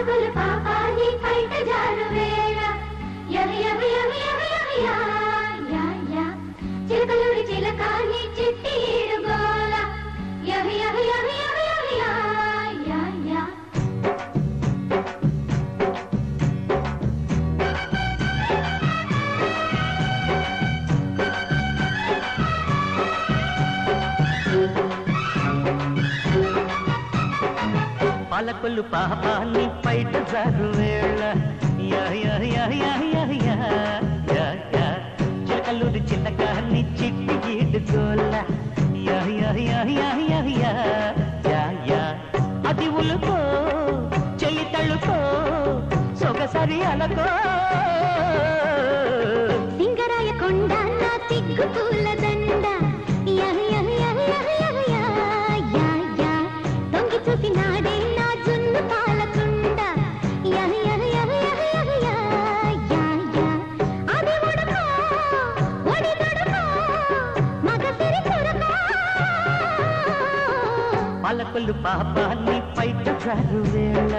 పాలకులు పాపాన్ని బయట జారు వేళ యవి యవి యవి యవి యవి యా యా యా చిలకలూరి చిలకాని చిట్టి ఈడుగోల యవి యవి యవి యవి యవి యా యా యా పాలకొల్లు పాపాన్ని బయట జారు వేళ యా యా యా యా యా యా యా యా చిలకలూరి చిన్నకాన్ని చిట్టి ఈడుగోల యా యా యా యా యా యా యా యా అది ఉలుకో చెల్లి తళ్ళుకో సొగసరి అలకో సింగరాయ కొండ నా తిగ్గు పూల దండ యా యా యా యా యా యా యా యా దొంగి చూసి నాడే నా జున్ను పాలకుండ యా యా యా యా యా యా యా యా అది ఉడుకో ఒడి దొడుకో మగసిరి కొరకో పాలకొల్లు పాపాన్ని బయట జారు వేళ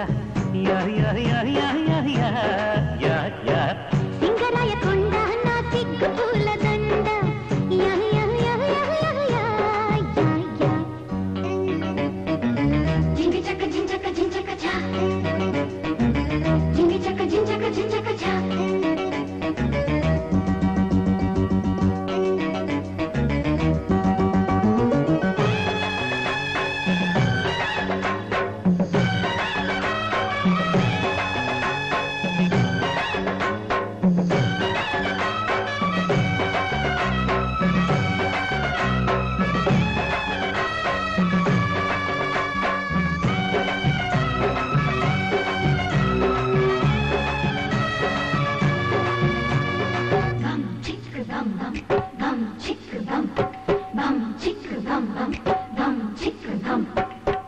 యా యా యా యా యా యా యా యా సింగరాయ కొండ నా తిగ్గు పూల దండ యా యా యా యా యా యా యా యా జింగి చక్క జించక జించక చా జింగి చక్క జించక జించక చా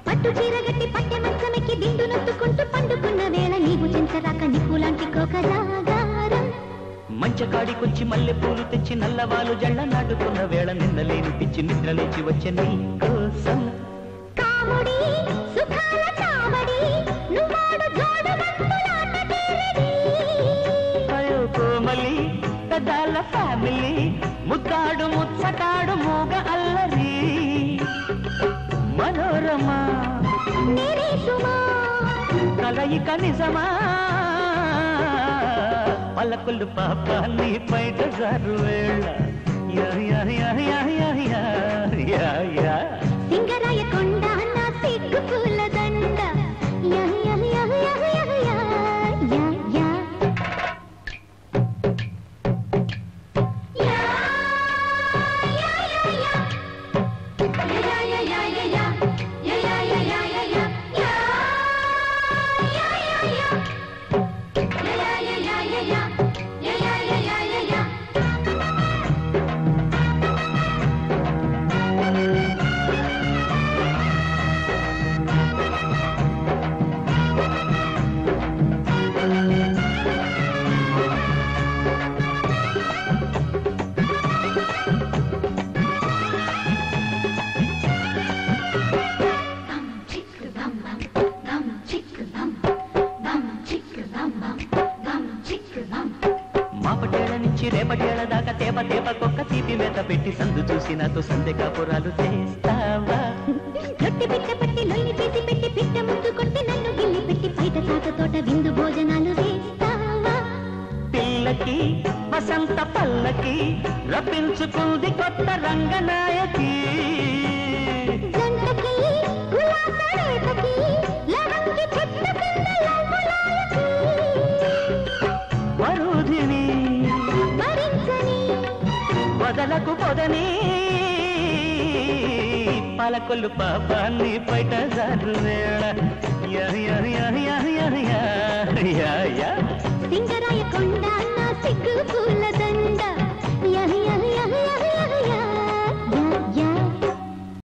పట్టు చీరగట్టి పట్టె మంచమెక్కి దిండు నొత్తుకుంటూ పండుకున్న వేళ నీవు చింతరాక నిప్పులాంటి కోకజాగారం మంచకాడికొచ్చి మల్లె పూలు తెచ్చి నల్లవాలు జళ్ళ నాటుకున్న వేళ నిన్నలేని పిచ్చి నిద్రలేచి వచ్చే నీ కోసం కాముడి సుఖాల చావడి నువ్వాడు జోడు బంతులాట తీరడి అయో కోమలి పెద్దాల ఫ్యామిలీ ముద్దాడు ముచ్చటాడు మూగ అల్లరి మనోరమా నిరీషుమా కలయిక నిజమా పలకొల్లు పాపాన్ని బయట జారు వేళ యా యా యా యా యా యా యా యా సింగరాయ కొండ నా సిగ్గు పూల దండ యా యా యా యా యా యా యా యా మాపటేళ్ల నుంచి రేపటేళ్ల దాకా తేప తేప కొక్క తీపి మేత పెట్టి సందు చూసి నాతో సందె కాపురాలు చేస్తావా గట్టి పిట్ట పట్టి లొల్లి చేసి పెట్టి పిట్ట ముద్దు కొట్టి నన్ను గిల్లి పెట్టి బయట తాత తోట విందు భోజనాలు వేస్తావా పిల్లకి వసంత పల్లకి రప్పించుకుంది కొత్త రంగనాయకి జంటకి గులాబ రేఖకి లవంగి చెట్టు కింద లవ్వులాయకి వరుధిని భరించని వదలకు పొదని పాలకొల్లు పాపాన్ని బయట జారు వేళ యా యా యా యా యా యా